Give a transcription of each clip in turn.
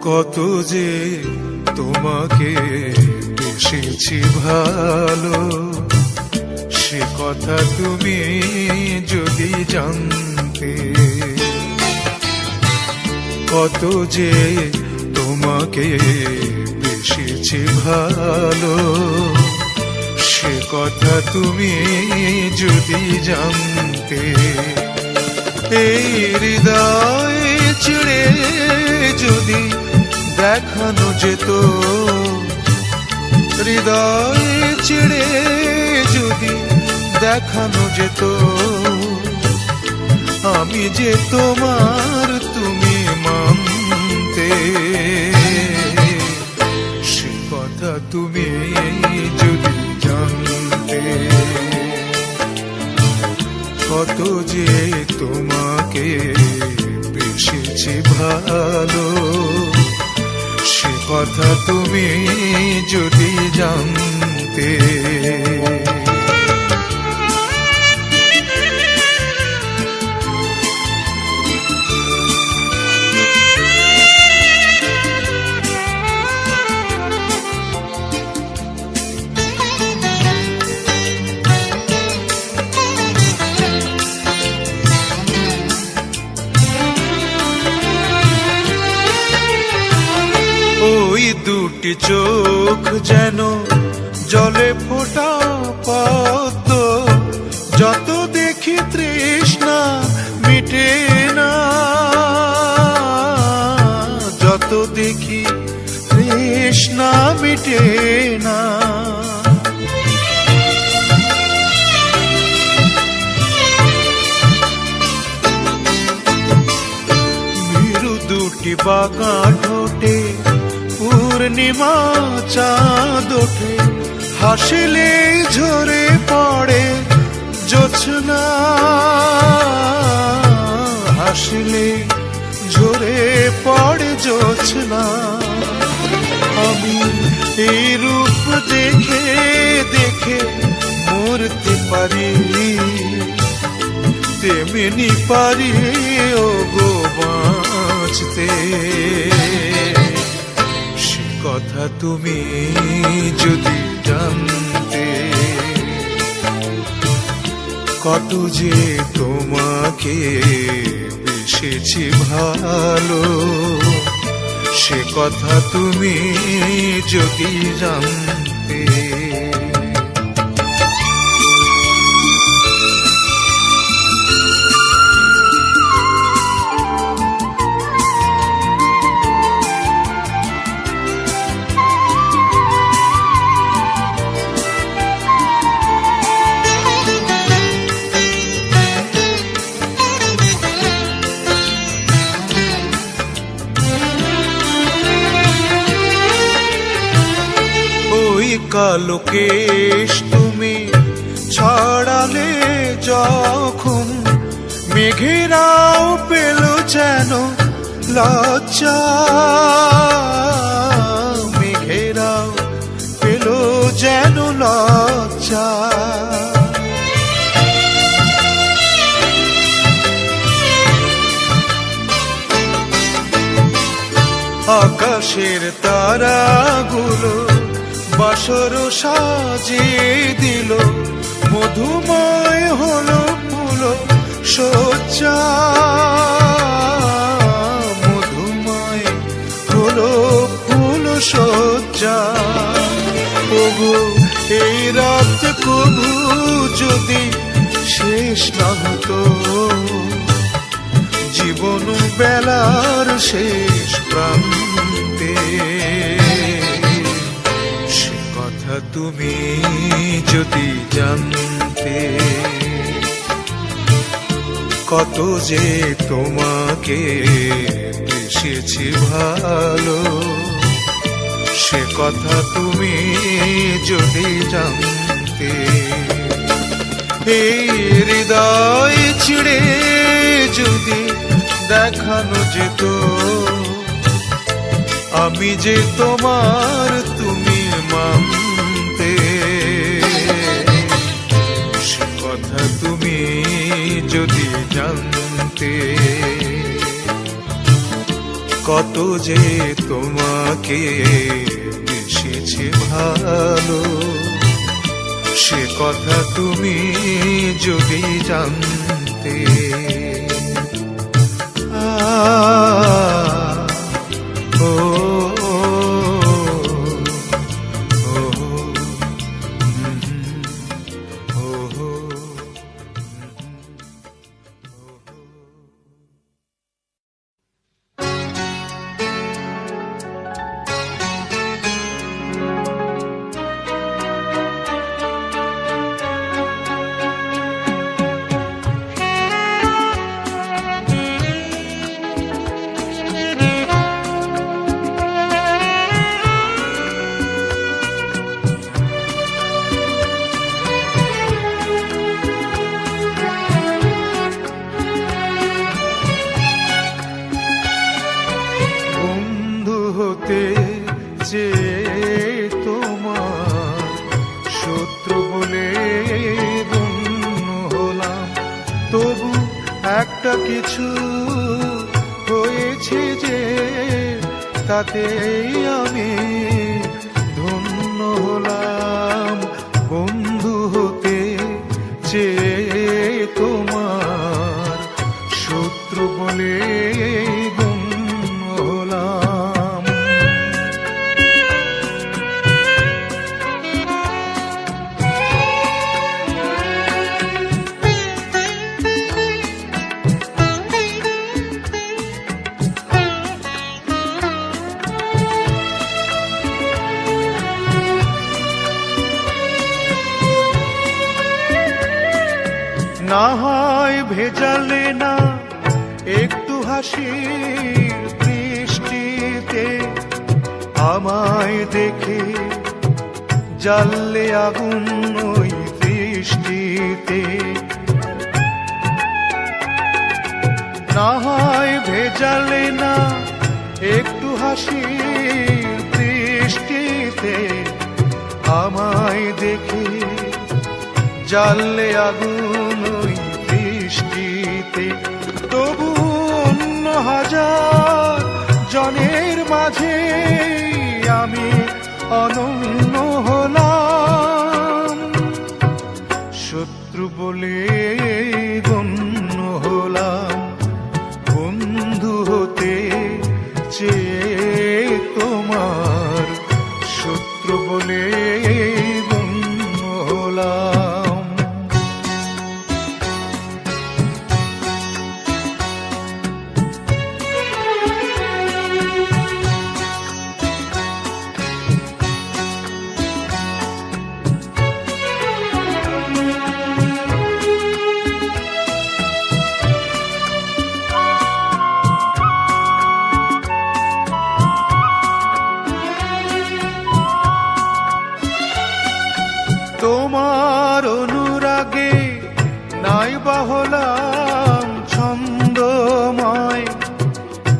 কত যে তোমাকে বেসেছি ভালো, সে কথা তুমি যদি জানতে। কত যে তোমাকে বেসেছি ভালো, সে কথা তুমি যদি জানতে। এই হৃদয় ছেড়ে যদি দেখানো যেত, হৃদয় ছেড়ে যদি দেখানো যেত, আমি যে তোমার তুমি মানতে। সে কথা তুমি যদি জানতে। কত যে তোমাকে বেসেছি ভালো, সে কথা তুমি যদি জানতে। ওই দুটি চোখ যেন জলে ফোটা পদ্ম, যত দেখি তৃষ্ণা মিটে না, যত দেখি তৃষ্ণা মিটে না। ভীরু দুটি বাঁকা ঠোঁটে পূর্ণিমা চাঁদ ওঠে, হাসিলে ঝরে পড়ে জোছনা, হাসিলে ঝরে পড়ে জোছনা। আমি এই রূপ দেখে দেখে মরতে পারি, তেমনি পারি ও গো বাঁচতে। কথা তুমি যদি জানতে। কত যে তোমাকে বেসেছি ভালো, সে কথা তুমি যদি জানতে। কালো কেশ তুমি ছড়ালে যখন, মেঘেরাও পেল যেন লজ্জা, মেঘেরাও পেল যেন লজ্জা। আকাশের তারাগুলো বাসর সাজিয়ে দিল, মধুময় হলো ফুল সজ্জা, মধুময় হলো ফুল সজ্জা। ওগো এই রাত কবু যদি শেষ না হতো, জীবন বেলার শেষ প্রান্তে। তুমি যদি জানতে। কত যে তোমাকে বেসেছি ভালো, সে কথা তুমি যদি জানতে। এই হৃদয় ছিঁড়ে যদি দেখানো যেত, আমি যে তোমার তুমি মানতে। সে কথা তুমি যদি জানতে। কত যে তোমাকে বেসেছে ভালো, সে কথা তুমি যদি জানতে। ও যে তোমার শত্রু বলে গণ্য হলাম, তবু একটা কিছু হয়েছে যে তাতেই আমি ধন্য হলাম। বন্ধু হতে যে তোমার শত্রু বলে না হয় ভেজালে না একটু হাসির দৃষ্টিতে, আমায় দেখে জ্বাললে আগুন ওই দৃষ্টিতে। না হয় ভেজালে না একটু হাসির দৃষ্টিতে, আমায় দেখে জ্বাললে আগুন ওই দৃষ্টিতে। তবু অন্য হাজার জনের মাঝে আমি অনন্য হলাম, শত্রু বলে গণ্য হলাম। বন্ধু হতে চেয়ে তোমার শত্রু বলে গণ্য হলাম। তোমার অনুরাগে নাই বা হলাম ছন্দময়,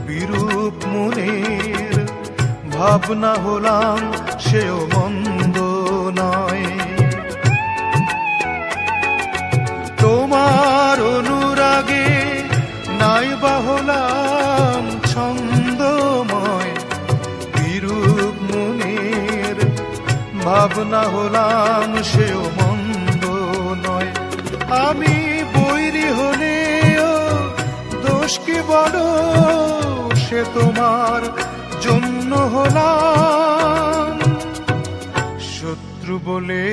বিরূপ মনের ভাবনা হলাম সেও মন্দ নয়। তোমার অনুরাগে নাই বা হলাম ছন্দময়, বিরূপ মনের ভাবনা হলাম সেও মন্দ নয়। আমি বৈরী হলেও দোষ কি বড়, সে তোমার জন্য হলাম, শত্রু বলে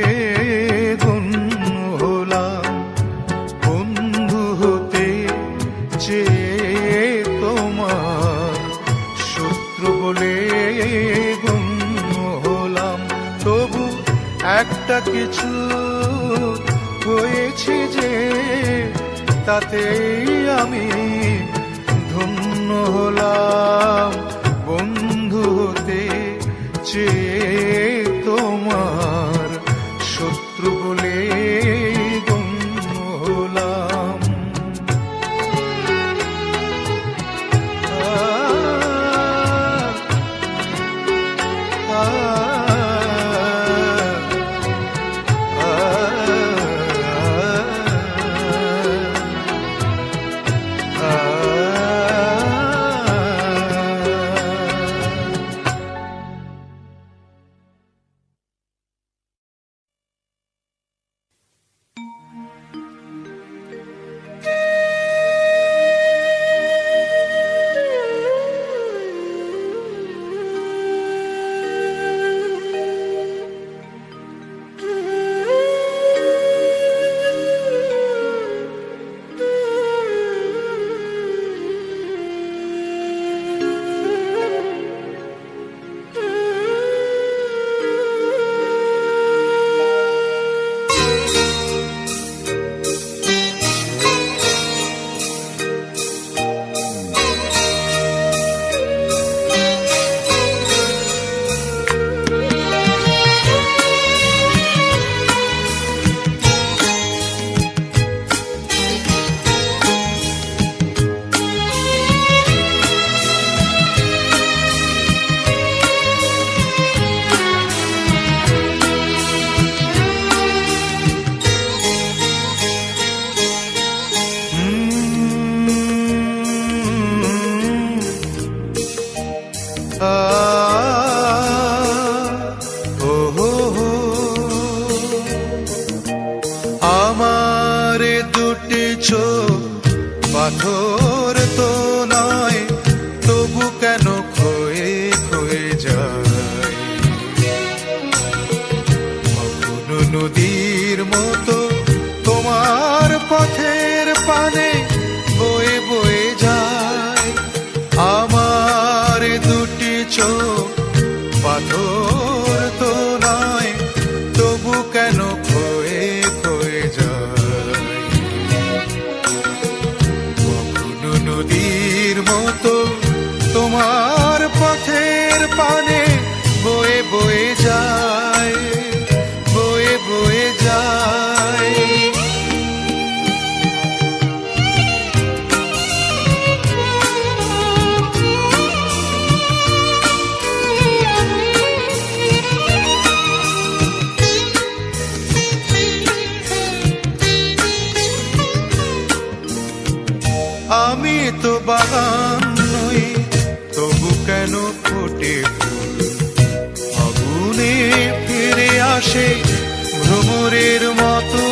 গণ্য হলাম। বন্ধু হতে চেয়ে তোমার শত্রু বলে গণ্য হলাম, তবু একটা কিছু হয়েছে যে তাতেই আমি ধন্য হলাম। বন্ধু হতে চেয়ে তোমার শত্রু বলে গণ্য হলাম। আ ও হো হো। আমার দুটি চোখ পাথর তো নয়, তবু কেন ক্ষয়ে ক্ষয়ে যায়। কখনো নদীর মতো তোমার পথের পানে বয়ে বয়ে যায়। আমার দুটি চোখ পাথর তো নয়, তবু কেন ক্ষয়ে ক্ষয়ে যায়। কখনো নদীর মতো তোমার পথের পানে বয়ে বয়ে যায়, বয়ে বয়ে যায়। আমি তো বাগান নই, তবু কেন ফোটে ফুল। আগুনে ফিরে আসে ভ্রমরের মতো।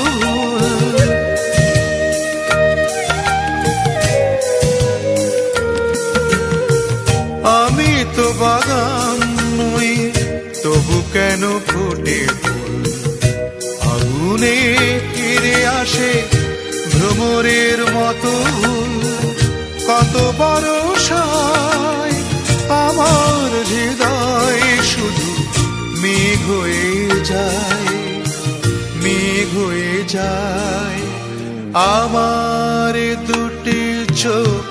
আমি তো বাগান নই, তবু কেন ফোটে ফুল। আগুনে ফিরে আসে ভ্রমরের মতো। কত বরষায় আমার হৃদয় শুধু মেঘ হয়ে যায়, মেঘ হয়ে যায়। আমার দুটি চোখ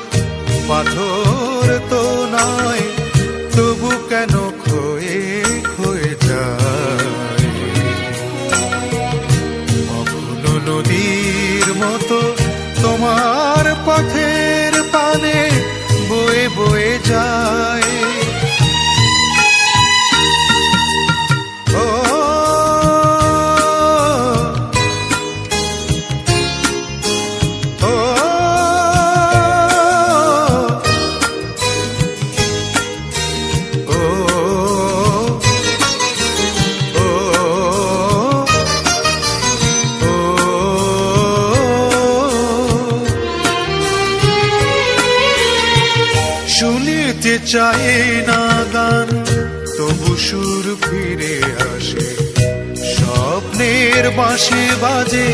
পাথর তো নয়, তবু কেন ক্ষয়ে ক্ষয়ে যায়। কখনো নদীর মতো তোমার পথের পানে বয়ে বয়ে যায়। ও ও শুনিতে চায় না গান, তবু সুর ফিরে আসে। স্বপ্নের বাঁশি বাজে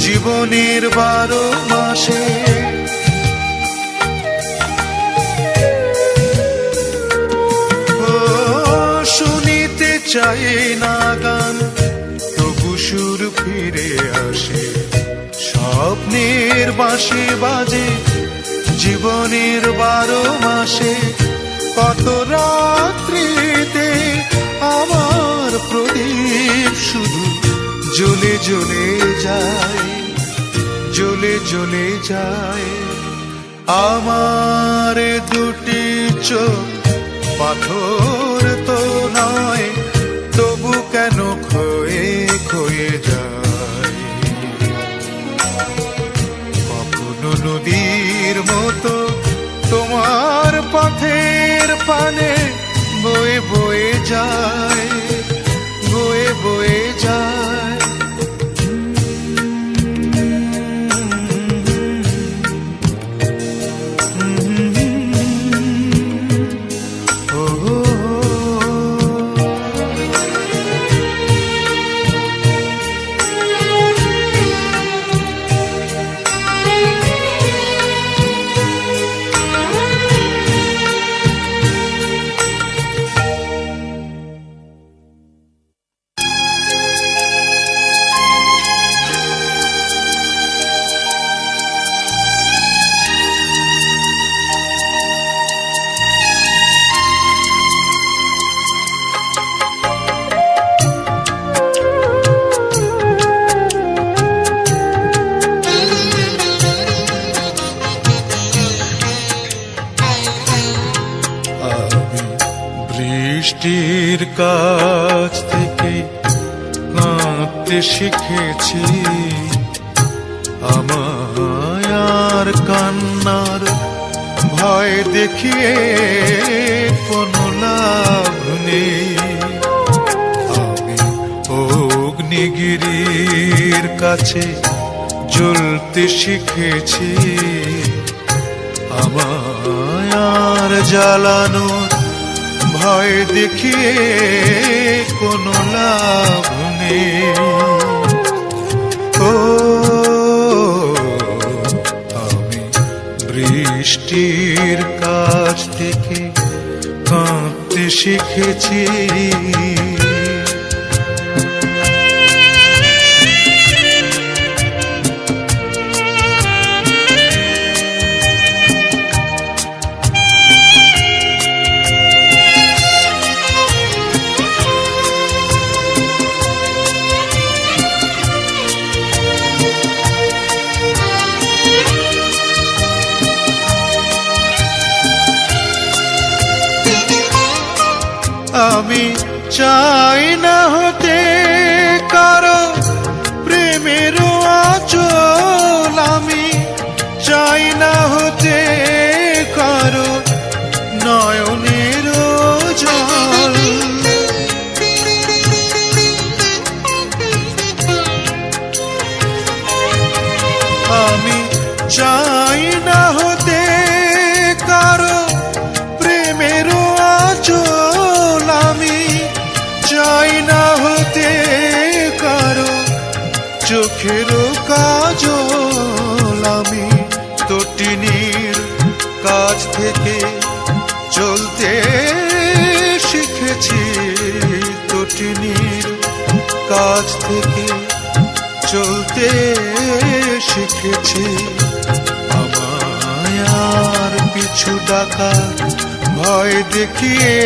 জীবনের 12 মাসে। ও শুনিতে চায় না গান, তবু সুর ফিরে আসে। স্বপ্নের বাঁশি বাজে জীবনের 12 মাসে। কত রাত্রিতে আমার প্রদীপ শুধু জ্বলে জ্বলে যায়, জ্বলে জ্বলে যায়। আমার দুটি চোখ পাথর তো নয়, তবু কেন ক্ষয়ে ক্ষয়ে যায়। কখনো নদীর মতো তোমার পথের পানে বয়ে বয়ে যায়, বয়ে বয়ে যায়। বৃষ্টির কাছ থেকে কাঁদতে শিখেছি, আমায় আর কান্নার ভয় দেখিয়ে কোনো লাভ নেই। আমি অগ্নিগিরির কাছে জ্বলতে শিখেছি, আমায় আর জ্বালানোর ভয় দেখিয়ে কোনো লাভ নেই। ও আমি বৃষ্টির কাছ থেকে কাঁদতে শিখেছি। আমি চাই না হতে কারো প্রেমের আঁচল, আমি চাই না হতে কারো নয়নের জল। আমি চাই না হতে কারো প্রেমের আঁচল, আমি চাই না হতে কারো চোখের কাজল। আমি তটিনীর কাছ থেকে চলতে শিখেছি, তটিনীর কাছ থেকে চলতে শিখেছি। আমায় আর পিছু ডাকা ভয় দেখিয়ে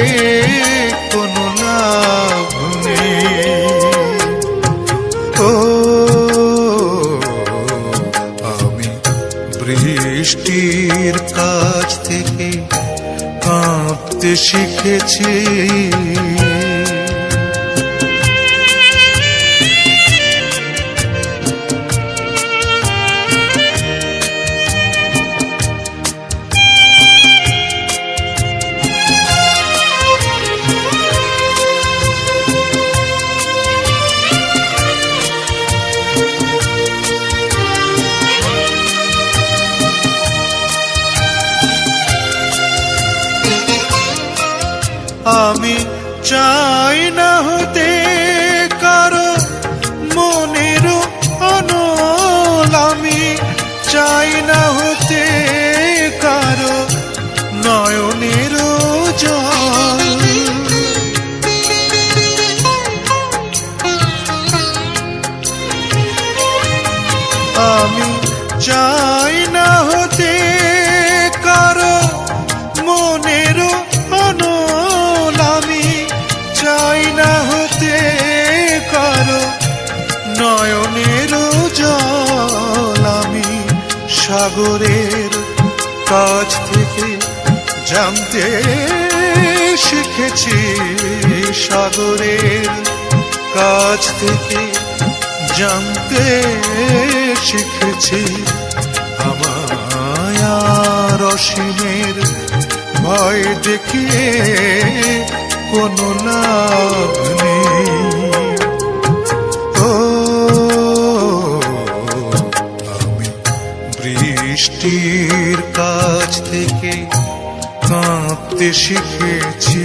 কোনো লাভ নেই। ও আমি বৃষ্টির কাছ থেকে কাঁদতে শিখেছি। আমি চাই না হতে কারো মনের অনল, আমি চাই না হতে কারো নয়নের জল। আমি চাই না হতে কারো মনের অনল, আমি চাই না হতে কারো নয়নের জল। আমি সাগরের কাছ থেকে জানতে শিখেছি, সাগরের কাছ থেকে জানতে শিখেছি। আমায় আর অসীমের ভয় দেখিয়ে কোনো লাভ নেই। ও আমি বৃষ্টির কাছ থেকে কাঁদতে শিখেছি,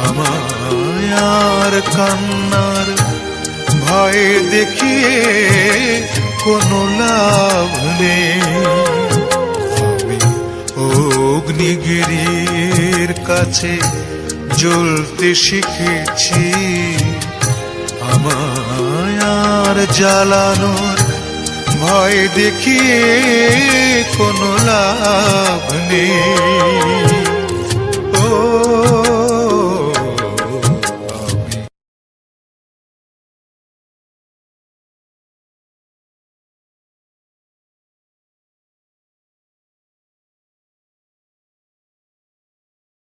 আমায় আর কান্নার ভয় দেখিয়ে কোনো লাভ নেই। আমি অগ্নিগিরির কাছে জ্বলতে শিখেছি, আমায় আর জ্বালানোর ভয় দেখিয়ে কোনো লাভ নেই।